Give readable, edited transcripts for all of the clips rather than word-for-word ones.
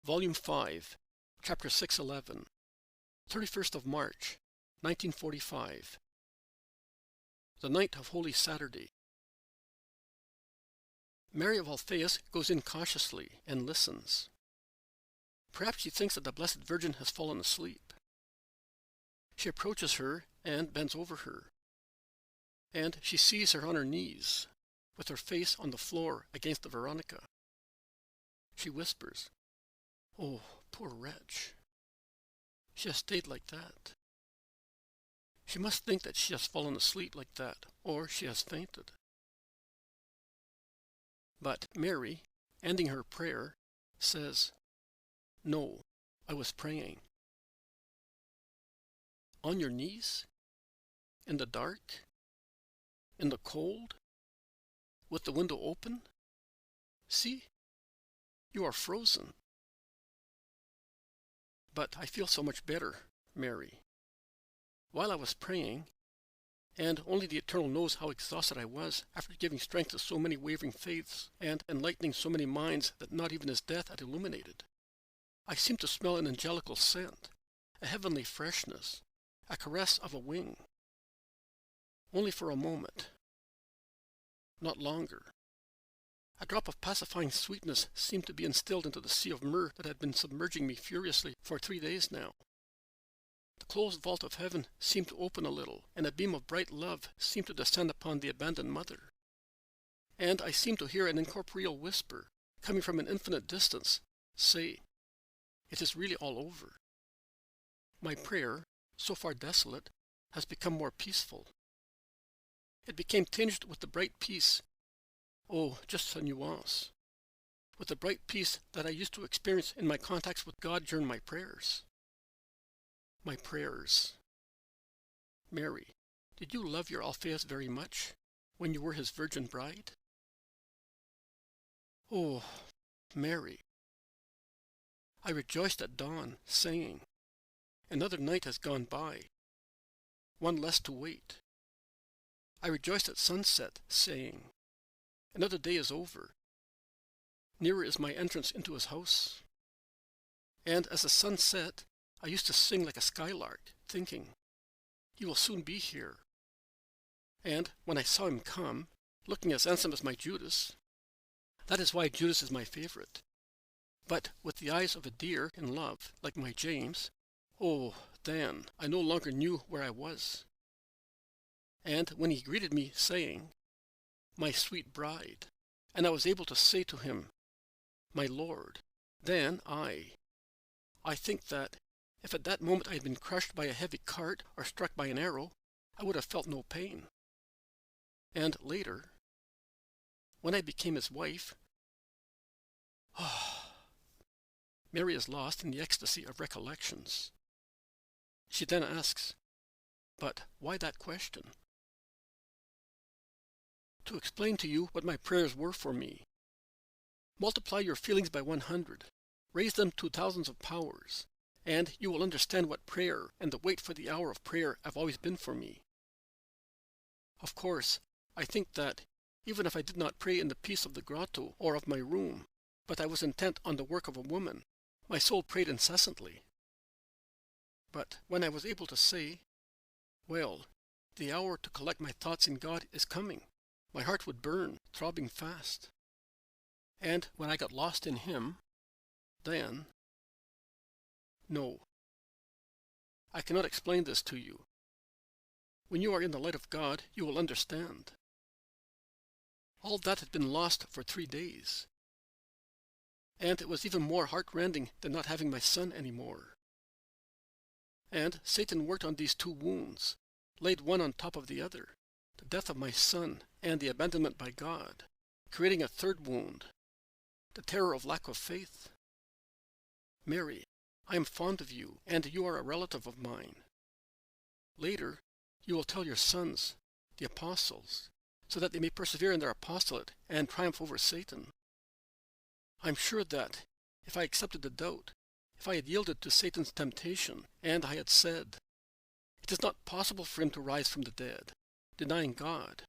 Volume 5, Chapter 611, 31st of March, 1945. The night of Holy Saturday. Mary of Alphaeus goes in cautiously and listens. Perhaps she thinks that the Blessed Virgin has fallen asleep. She approaches her and bends over her, and she sees her on her knees, with her face on the floor against the Veronica. She whispers, "Oh, poor wretch. She has stayed like that. She must think that she has fallen asleep like that, or she has fainted." But Mary, ending her prayer, says, "No, I was praying." On your knees? In the dark? In the cold? With the window open? See, you are frozen. "But I feel so much better, Mary. While I was praying, and only the Eternal knows how exhausted I was after giving strength to so many wavering faiths and enlightening so many minds that not even his death had illuminated, I seemed to smell an angelical scent, a heavenly freshness, a caress of a wing. Only for a moment. Not longer. A drop of pacifying sweetness seemed to be instilled into the sea of myrrh that had been submerging me furiously for 3 days now. The closed vault of heaven seemed to open a little, and a beam of bright love seemed to descend upon the abandoned mother. And I seemed to hear an incorporeal whisper, coming from an infinite distance, say, 'It is really all over.' My prayer, so far desolate, has become more peaceful. It became tinged with the bright peace, oh, just a nuance, with the bright peace that I used to experience in my contacts with God during my prayers. My prayers. Mary, did you love your Alphaeus very much when you were his virgin bride? Oh, Mary. I rejoiced at dawn, saying, 'Another night has gone by, one less to wait.' I rejoiced at sunset, saying, 'Another day is over. Nearer is my entrance into his house.' And as the sun set, I used to sing like a skylark, thinking, 'He will soon be here.' And when I saw him come, looking as handsome as my Judas, that is why Judas is my favorite, but with the eyes of a deer in love, like my James, oh, then I no longer knew where I was. And when he greeted me, saying, 'My sweet bride,' and I was able to say to him, 'My Lord,' then I think that if at that moment I had been crushed by a heavy cart or struck by an arrow, I would have felt no pain. And later, when I became his wife, Mary is lost in the ecstasy of recollections. She then asks, 'But why that question?' To explain to you what my prayers were for me. Multiply your feelings by 100, raise them to thousands of powers, and you will understand what prayer and the wait for the hour of prayer have always been for me. Of course, I think that, even if I did not pray in the peace of the grotto or of my room, but I was intent on the work of a woman, my soul prayed incessantly. But when I was able to say, 'Well, the hour to collect my thoughts in God is coming,' my heart would burn, throbbing fast. And when I got lost in him, then... No, I cannot explain this to you. When you are in the light of God, you will understand. All that had been lost for 3 days. And it was even more heart-rending than not having my son anymore. And Satan worked on these 2 wounds, laid one on top of the other, the death of my son and the abandonment by God, creating a 3rd wound, the terror of lack of faith. Mary, I am fond of you, and you are a relative of mine. Later, you will tell your sons, the apostles, so that they may persevere in their apostolate and triumph over Satan. I'm sure that, if I accepted the doubt, if I had yielded to Satan's temptation, and I had said, 'It is not possible for him to rise from the dead,' denying God,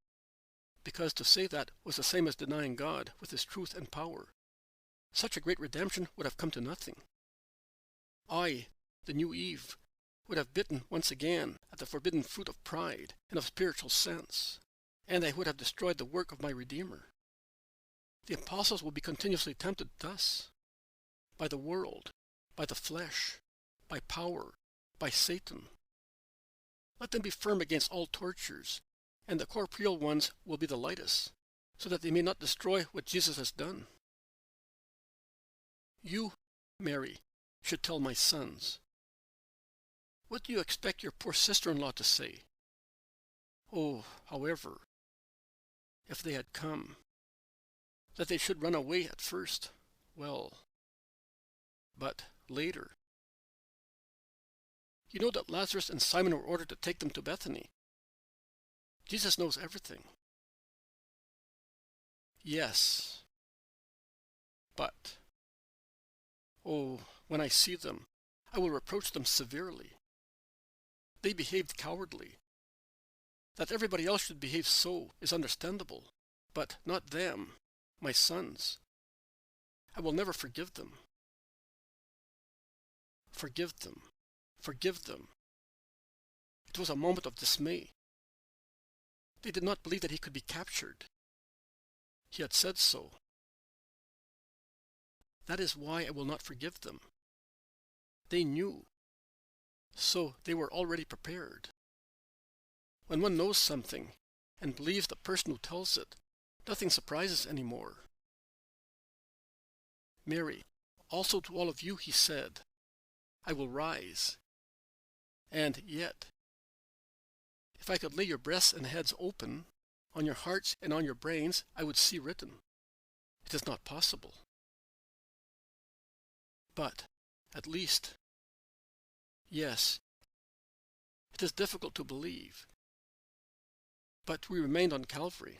because to say that was the same as denying God with his truth and power, such a great redemption would have come to nothing. I, the new Eve, would have bitten once again at the forbidden fruit of pride and of spiritual sense, and I would have destroyed the work of my Redeemer. The apostles will be continuously tempted thus, by the world, by the flesh, by power, by Satan. Let them be firm against all tortures, and the corporeal ones will be the lightest, so that they may not destroy what Jesus has done. You, Mary, should tell my sons. What do you expect your poor sister-in-law to say? Oh, however, if they had come, that they should run away at first, well, but later. You know that Lazarus and Simon were ordered to take them to Bethany. Jesus knows everything. Yes, but, oh, when I see them, I will reproach them severely. They behaved cowardly. That everybody else should behave so is understandable, but not them, my sons. I will never forgive them. Forgive them. Forgive them. It was a moment of dismay. They did not believe that he could be captured. He had said so. That is why I will not forgive them. They knew. So they were already prepared. When one knows something and believes the person who tells it, nothing surprises anymore. Mary, also to all of you he said, I will rise. And yet, if I could lay your breasts and heads open, on your hearts and on your brains, I would see written, it is not possible. But, at least, yes, it is difficult to believe. But we remained on Calvary.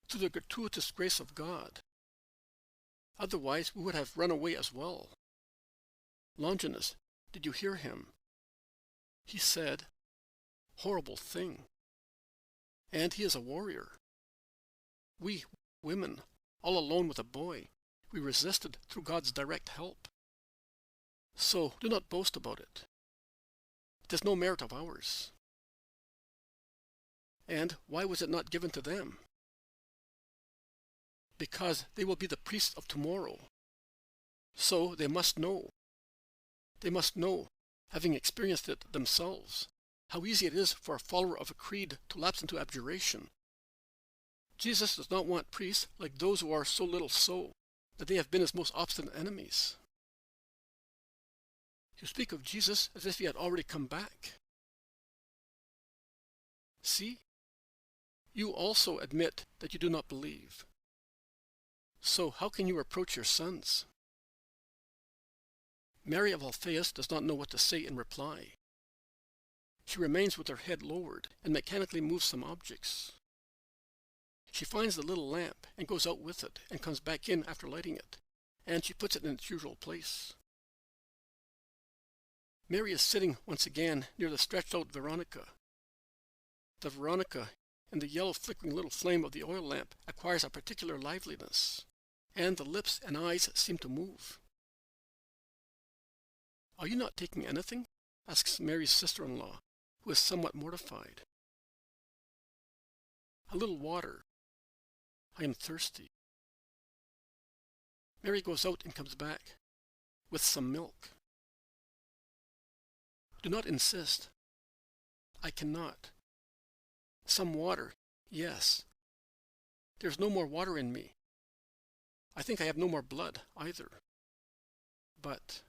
Through the gratuitous grace of God. Otherwise, we would have run away as well. Longinus, did you hear him? He said, horrible thing. And he is a warrior. We, women, all alone with a boy, we resisted through God's direct help. So do not boast about it. It is no merit of ours. And why was it not given to them? Because they will be the priests of tomorrow. So they must know. They must know, having experienced it themselves, how easy it is for a follower of a creed to lapse into abjuration. Jesus does not want priests like those who are so little so, that they have been his most obstinate enemies. You speak of Jesus as if he had already come back. See? You also admit that you do not believe. So how can you reproach your sons? Mary of Alphaeus does not know what to say in reply. She remains with her head lowered and mechanically moves some objects. She finds the little lamp and goes out with it and comes back in after lighting it, and she puts it in its usual place. Mary is sitting once again near the stretched out Veronica. The Veronica in the yellow flickering little flame of the oil lamp acquires a particular liveliness, and the lips and eyes seem to move. Are you not taking anything? Asks Mary's sister-in-law, who is somewhat mortified. A little water. I am thirsty. Mary goes out and comes back with some milk. Do not insist. I cannot. Some water, yes. There is no more water in me. I think I have no more blood either. But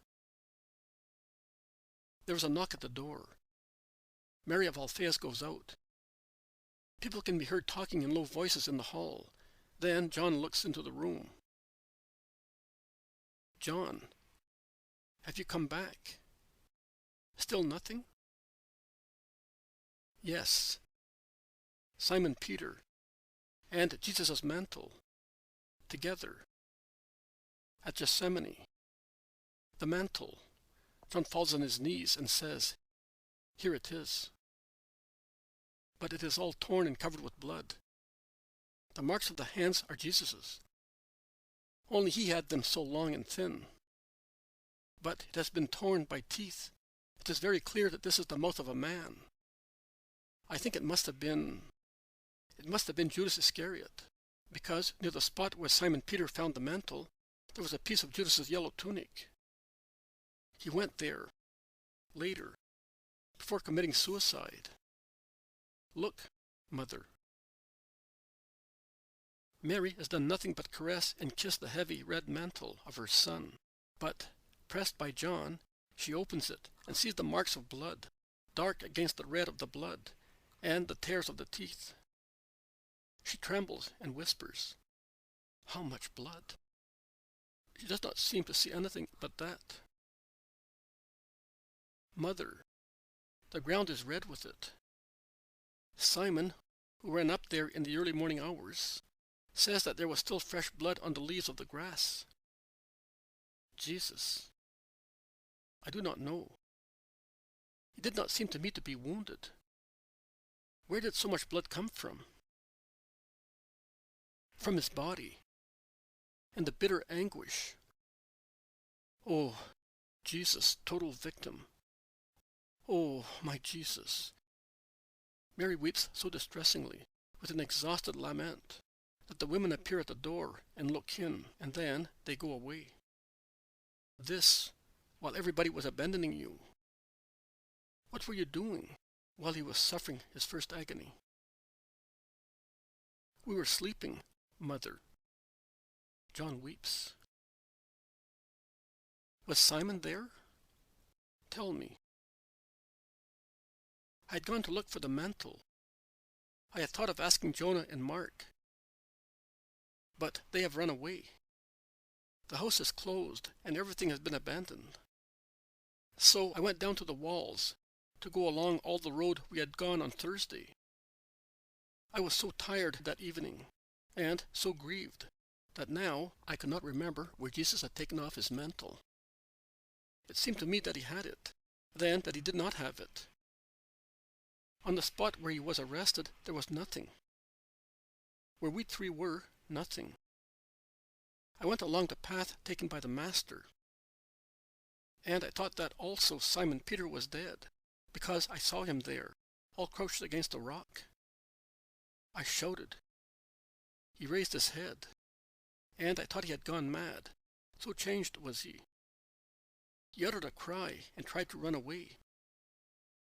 there is a knock at the door. Mary of Alphaeus goes out. People can be heard talking in low voices in the hall. Then John looks into the room. John, have you come back? Still nothing? Yes. Simon Peter and Jesus' mantle, together, at Gethsemane. The mantle. John falls on his knees and says, here it is. But it is all torn and covered with blood. The marks of the hands are Jesus's. only he had them so long and thin. But it has been torn by teeth. It is very clear that this is the mouth of a man. I think it must have been Judas Iscariot, because near the spot where Simon Peter found the mantle, there was a piece of Judas's yellow tunic. He went there, later, before committing suicide. Look, Mother. Mary has done nothing but caress and kiss the heavy red mantle of her son, but, pressed by John, she opens it and sees the marks of blood, dark against the red of the blood, and the tears of the teeth. She trembles and whispers, "How much blood?" She does not seem to see anything but that. Mother, the ground is red with it. Simon, who ran up there in the early morning hours, says that there was still fresh blood on the leaves of the grass. Jesus, I do not know. He did not seem to me to be wounded. Where did so much blood come from? From his body, and the bitter anguish. Oh, Jesus, total victim. Oh, my Jesus. Mary weeps so distressingly, with an exhausted lament, that the women appear at the door and look in, and then they go away. This, while everybody was abandoning you. What were you doing while he was suffering his first agony? We were sleeping, Mother. John weeps. Was Simon there? Tell me. I had gone to look for the mantle. I had thought of asking Jonah and Mark, but they have run away. The house is closed, and everything has been abandoned. So I went down to the walls, to go along all the road we had gone on Thursday. I was so tired that evening, and so grieved, that now I could not remember where Jesus had taken off his mantle. It seemed to me that he had it, then that he did not have it. On the spot where he was arrested, there was nothing. Where we three were, nothing. I went along the path taken by the Master, and I thought that also Simon Peter was dead, because I saw him there, all crouched against a rock. I shouted. He raised his head, and I thought he had gone mad, so changed was he. He uttered a cry and tried to run away,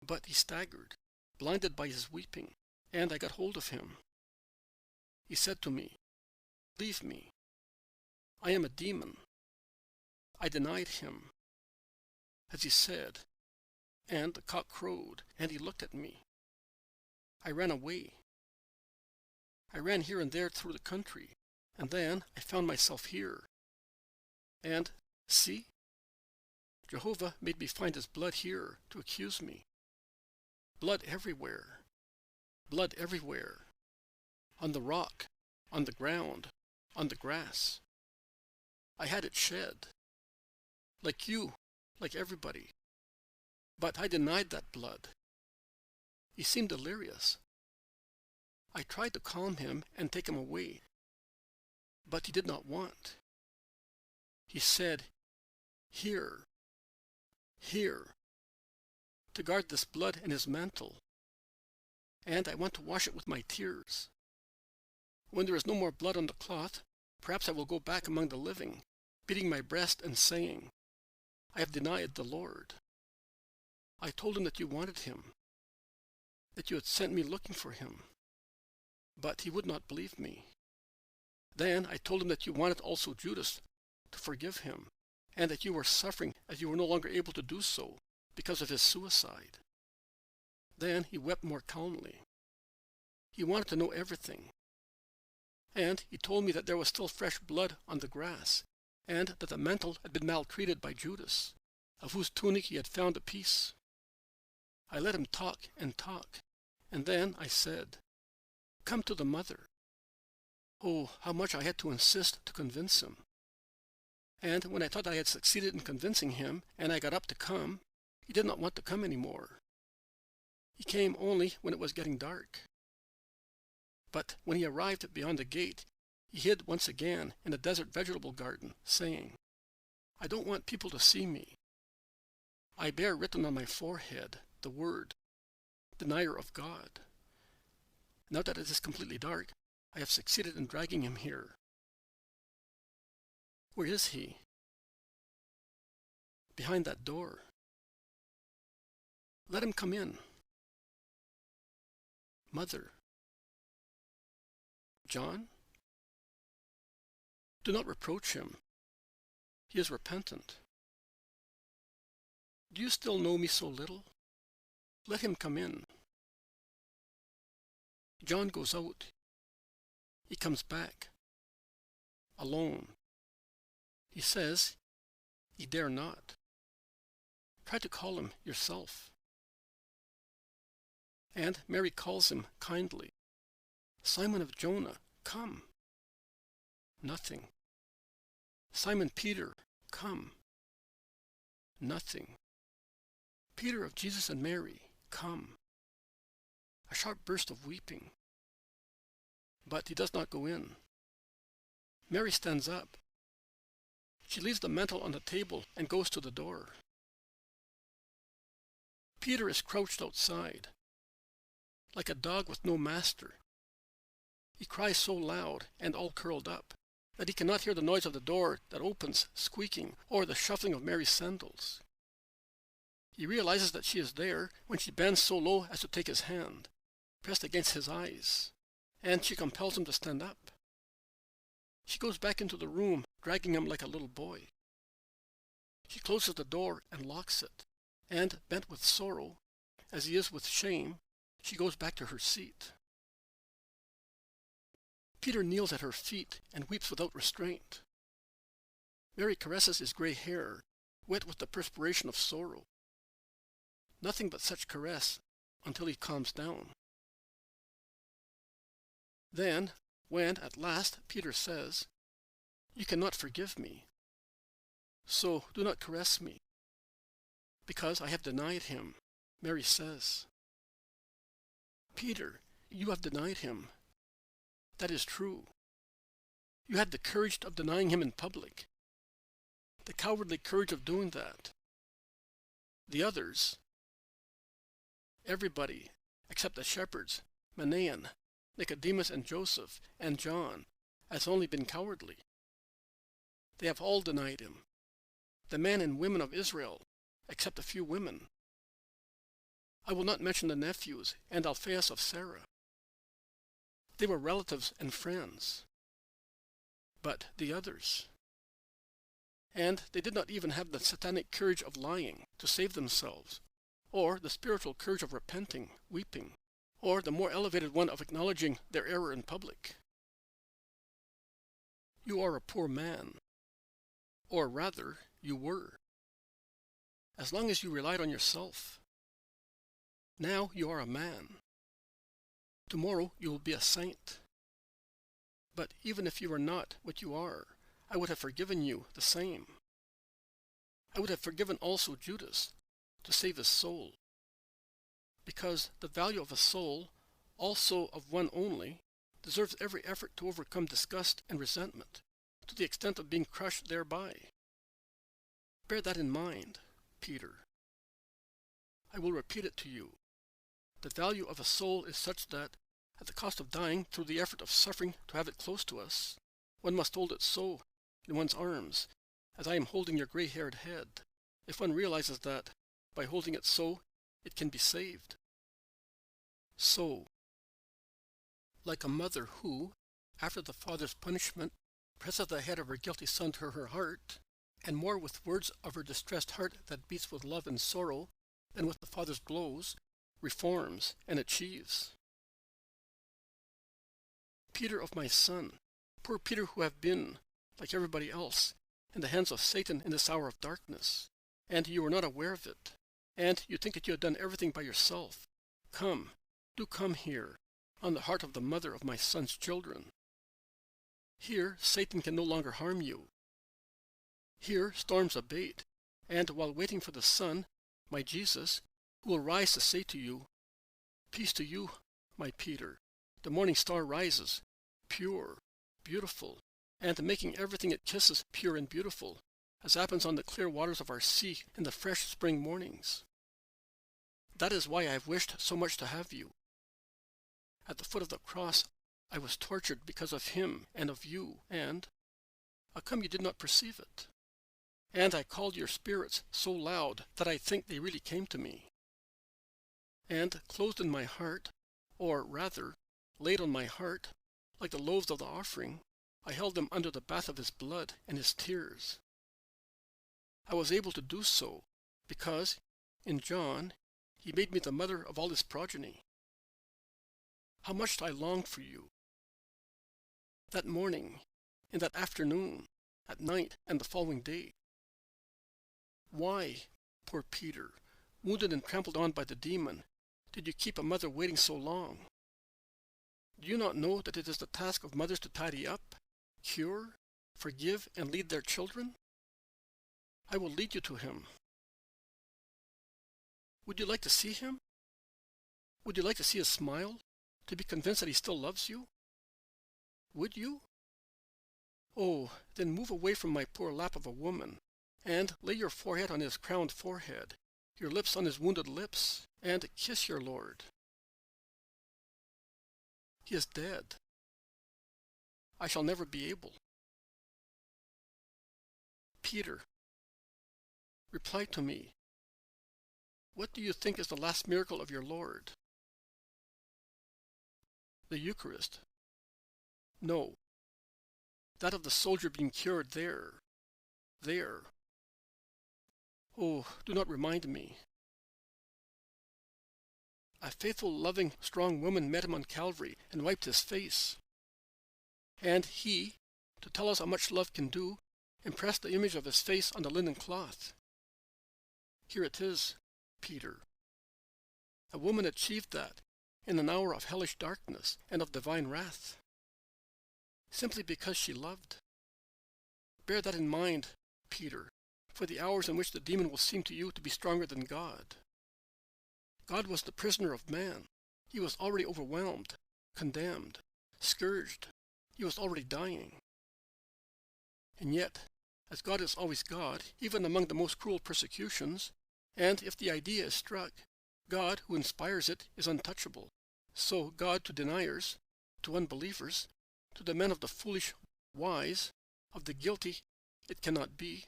but he staggered, blinded by his weeping, and I got hold of him. He said to me, "Leave me. I am a demon." I denied him, as he said, and the cock crowed, and he looked at me. I ran away. I ran here and there through the country, and then I found myself here. And, see, Jehovah made me find his blood here to accuse me. Blood everywhere. Blood everywhere. On the rock, on the ground, on the grass. I had it shed. Like you, like everybody. But I denied that blood. He seemed delirious. I tried to calm him and take him away, but he did not want. He said, "Here, here," to guard this blood in his mantle, and I want to wash it with my tears. When there is no more blood on the cloth, perhaps I will go back among the living, beating my breast and saying, "I have denied the Lord." I told him that you wanted him, that you had sent me looking for him, but he would not believe me. Then I told him that you wanted also Judas to forgive him, and that you were suffering as you were no longer able to do so because of his suicide. Then he wept more calmly. He wanted to know everything. And he told me that there was still fresh blood on the grass, and that the mantle had been maltreated by Judas, of whose tunic he had found a piece. I let him talk, and then I said, "Come to the mother." Oh, how much I had to insist to convince him. And when I thought I had succeeded in convincing him, and I got up to come, he did not want to come any more. He came only when it was getting dark. But when he arrived beyond the gate, He hid once again in a desert vegetable garden, saying, "I don't want people to see me. I bear written on my forehead the word, denier of God. Now that it is completely dark, I have succeeded in dragging him here. Where is he? Behind that door. Let him come in. Mother. John? Do not reproach him. He is repentant. Do you still know me so little? Let him come in." John goes out. He comes back. Alone. He says, "Ye dare not. Try to call him yourself." And Mary calls him kindly, "Simon of Jonah, come." Nothing. "Simon Peter, come." Nothing. "Peter of Jesus and Mary, come." A sharp burst of weeping. But he does not go in. Mary stands up. She leaves the mantle on the table and goes to the door. Peter is crouched outside, like a dog with no master. He cries so loud and all curled up that he cannot hear the noise of the door that opens, squeaking, or the shuffling of Mary's sandals. He realizes that she is there when she bends so low as to take his hand, pressed against his eyes, and she compels him to stand up. She goes back into the room, dragging him like a little boy. She closes the door and locks it, and, bent with sorrow, as he is with shame, she goes back to her seat. Peter kneels at her feet and weeps without restraint. Mary caresses his gray hair, wet with the perspiration of sorrow. Nothing but such caress until he calms down. Then, when at last Peter says, "You cannot forgive me, so do not caress me, because I have denied him," Mary says, "Peter, you have denied him. That is true. You had the courage of denying him in public, the cowardly courage of doing that. The others, everybody except the shepherds, Manaen, Nicodemus and Joseph, and John, has only been cowardly. They have all denied him, the men and women of Israel, except a few women. I will not mention the nephews and Alphaeus of Sarah. They were relatives and friends. But the others. And they did not even have the satanic courage of lying to save themselves, or the spiritual courage of repenting, weeping, or the more elevated one of acknowledging their error in public. You are a poor man, or rather, you were, as long as you relied on yourself. Now you are a man. Tomorrow you will be a saint. But even if you are not what you are, I would have forgiven you the same. I would have forgiven also Judas to save his soul. Because the value of a soul, also of one only, deserves every effort to overcome disgust and resentment, to the extent of being crushed thereby. Bear that in mind, Peter. I will repeat it to you. The value of a soul is such that, at the cost of dying through the effort of suffering to have it close to us, one must hold it so in one's arms, as I am holding your gray-haired head, if one realizes that, by holding it so, it can be saved. So, like a mother who, after the father's punishment, presses the head of her guilty son to her heart, and more with words of her distressed heart that beats with love and sorrow than with the father's blows, reforms and achieves. Peter of my son, poor Peter who have been, like everybody else, in the hands of Satan in this hour of darkness, and you were not aware of it, and you think that you have done everything by yourself. Come, do come here, on the heart of the mother of my son's children. Here Satan can no longer harm you. Here storms abate, and while waiting for the Son, my Jesus, who will rise to say to you, "Peace to you, my Peter. The morning star rises, pure, beautiful, and making everything it kisses pure and beautiful, as happens on the clear waters of our sea in the fresh spring mornings. That is why I have wished so much to have you. At the foot of the cross, I was tortured because of him and of you, and how come you did not perceive it? And I called your spirits so loud that I think they really came to me. And closed in my heart, or rather, laid on my heart, like the loaves of the offering, I held them under the bath of his blood and his tears. I was able to do so because, in John, he made me the mother of all his progeny. How much I longed for you. That morning, in that afternoon, at night, and the following day. Why, poor Peter, wounded and trampled on by the demon, did you keep a mother waiting so long? Do you not know that it is the task of mothers to tidy up, cure, forgive, and lead their children? I will lead you to him. Would you like to see him? Would you like to see his smile, to be convinced that he still loves you? Would you? Oh, then move away from my poor lap of a woman, and lay your forehead on his crowned forehead, your lips on his wounded lips, and kiss your Lord. He is dead. I shall never be able. Peter, reply to me. What do you think is the last miracle of your Lord? The Eucharist. No. That of the soldier being cured there. There. Oh, do not remind me. A faithful, loving, strong woman met him on Calvary and wiped his face. And he, to tell us how much love can do, impressed the image of his face on the linen cloth. Here it is, Peter. A woman achieved that in an hour of hellish darkness and of divine wrath, simply because she loved. Bear that in mind, Peter, for the hours in which the demon will seem to you to be stronger than God. God was the prisoner of man. He was already overwhelmed, condemned, scourged. He was already dying. And yet, as God is always God, even among the most cruel persecutions, and if the idea is struck, God, who inspires it, is untouchable. So God to deniers, to unbelievers, to the men of the foolish wise, of the guilty, it cannot be,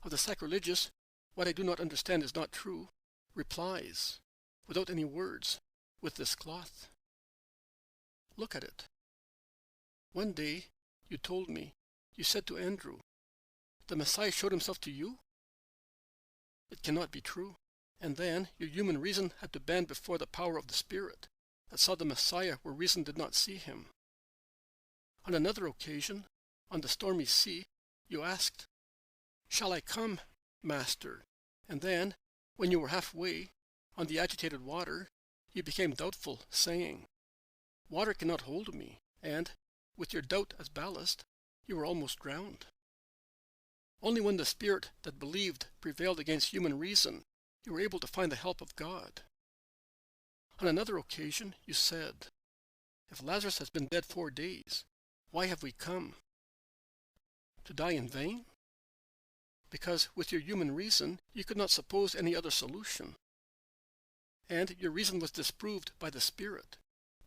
of the sacrilegious, what I do not understand is not true, replies, without any words, with this cloth. Look at it. One day, you told me, you said to Andrew, the Messiah showed himself to you? It cannot be true. And then your human reason had to bend before the power of the Spirit, that saw the Messiah where reason did not see him. On another occasion, on the stormy sea, you asked, "Shall I come, Master?" And then, when you were halfway, on the agitated water, you became doubtful, saying, "Water cannot hold me," and, with your doubt as ballast, you were almost drowned. Only when the Spirit that believed prevailed against human reason, you were able to find the help of God. On another occasion, you said, "If Lazarus has been dead 4 days, why have we come? To die in vain?" Because with your human reason, you could not suppose any other solution. And your reason was disproved by the Spirit,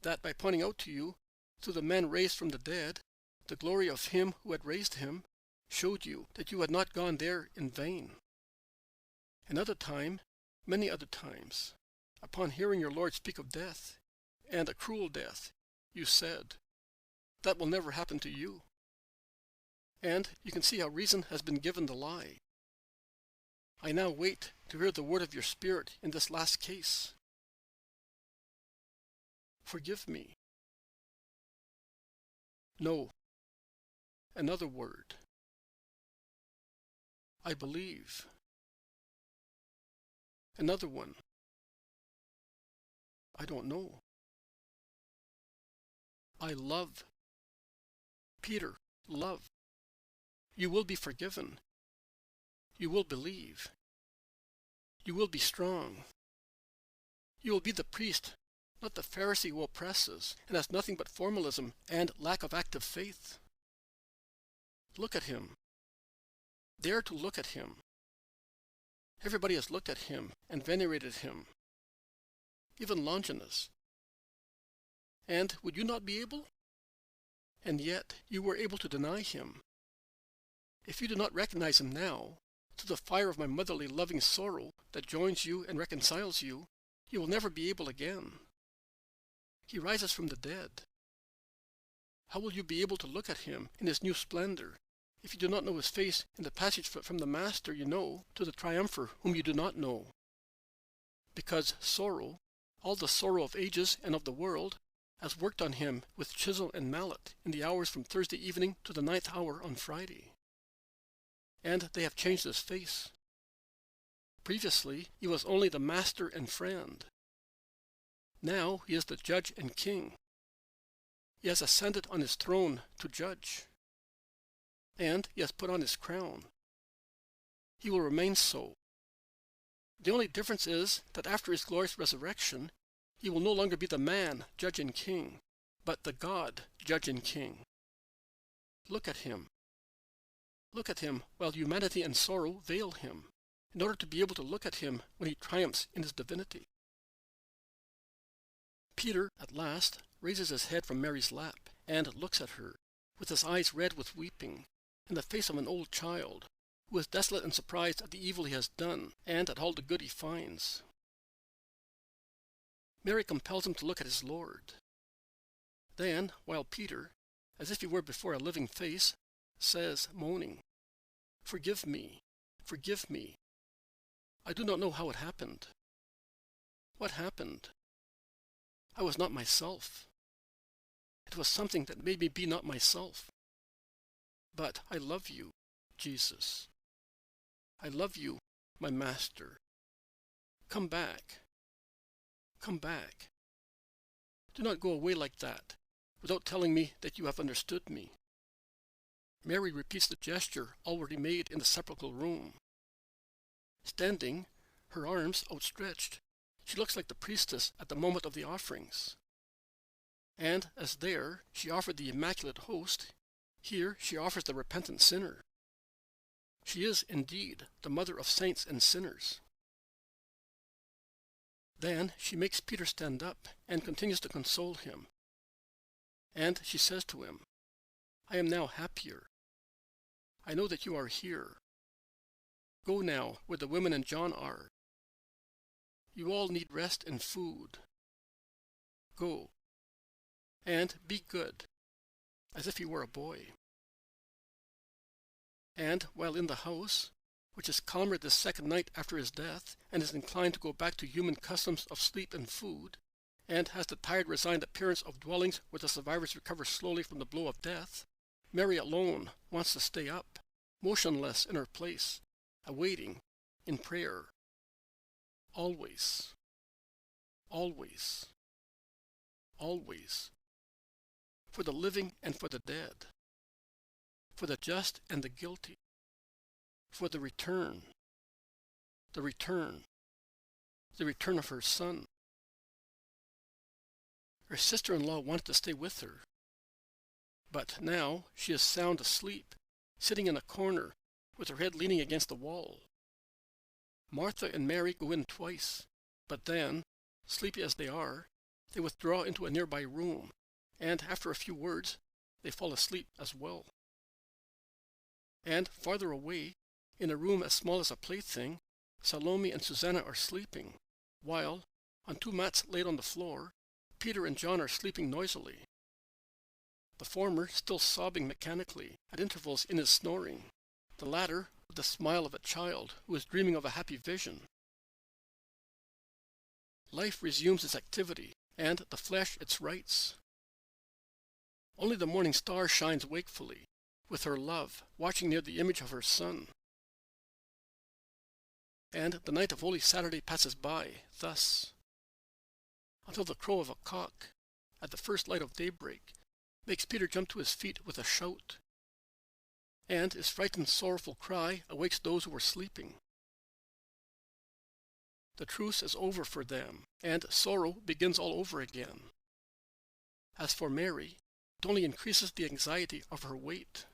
that by pointing out to you, through the man raised from the dead, the glory of him who had raised him, showed you that you had not gone there in vain. Another time, many other times, upon hearing your Lord speak of death, and a cruel death, you said, "That will never happen to you." And you can see how reason has been given the lie. I now wait to hear the word of your Spirit in this last case. Forgive me. No. Another word. I believe. Another one. I don't know. I love. Peter, love. You will be forgiven. You will believe. You will be strong. You will be the priest, not the Pharisee who oppresses and has nothing but formalism and lack of active faith. Look at him. Dare to look at him. Everybody has looked at him and venerated him, even Longinus. And would you not be able? And yet you were able to deny him. If you do not recognize him now, through the fire of my motherly loving sorrow that joins you and reconciles you, you will never be able again. He rises from the dead. How will you be able to look at him in his new splendor, if you do not know his face in the passage from the Master you know to the triumpher whom you do not know? Because sorrow, all the sorrow of ages and of the world, has worked on him with chisel and mallet in the hours from Thursday evening to the 9th hour on Friday. And they have changed his face. Previously, he was only the master and friend. Now he is the judge and king. He has ascended on his throne to judge. And he has put on his crown. He will remain so. The only difference is that after his glorious resurrection, he will no longer be the man, judge and king, but the God, judge and king. Look at him. Look at him while humanity and sorrow veil him, in order to be able to look at him when he triumphs in his divinity. Peter, at last, raises his head from Mary's lap and looks at her, with his eyes red with weeping, in the face of an old child, who is desolate and surprised at the evil he has done and at all the good he finds. Mary compels him to look at his Lord. Then, while Peter, as if he were before a living face, says, moaning, "Forgive me, forgive me. I do not know how it happened. What happened? I was not myself. It was something that made me be not myself. But I love you, Jesus. I love you, my Master. Come back. Come back. Do not go away like that, without telling me that you have understood me." Mary repeats the gesture already made in the sepulchral room. Standing, her arms outstretched, she looks like the priestess at the moment of the offerings. And as there she offered the immaculate host, here she offers the repentant sinner. She is, indeed, the mother of saints and sinners. Then she makes Peter stand up and continues to console him. And she says to him, "I am now happier. I know that you are here. Go now where the women and John are. You all need rest and food. Go. And be good, as if you were a boy." And while in the house, which is calmer this second night after his death, and is inclined to go back to human customs of sleep and food, and has the tired, resigned appearance of dwellings where the survivors recover slowly from the blow of death, Mary alone wants to stay up, motionless in her place, awaiting, in prayer. Always, always, always. For the living and for the dead. For the just and the guilty. For the return of her son. Her sister-in-law wanted to stay with her, but now she is sound asleep, sitting in a corner, with her head leaning against the wall. Martha and Mary go in twice, but then, sleepy as they are, they withdraw into a nearby room, and after a few words, they fall asleep as well. And farther away, in a room as small as a plaything, Salome and Susanna are sleeping, while, on two mats laid on the floor, Peter and John are sleeping noisily. The former still sobbing mechanically, at intervals in his snoring, the latter with the smile of a child who is dreaming of a happy vision. Life resumes its activity, and the flesh its rights. Only the morning star shines wakefully, with her love watching near the image of her Son. And the night of Holy Saturday passes by, thus, until the crow of a cock, at the first light of daybreak, makes Peter jump to his feet with a shout, and his frightened, sorrowful cry awakes those who were sleeping. The truce is over for them, and sorrow begins all over again. As for Mary, it only increases the anxiety of her wait.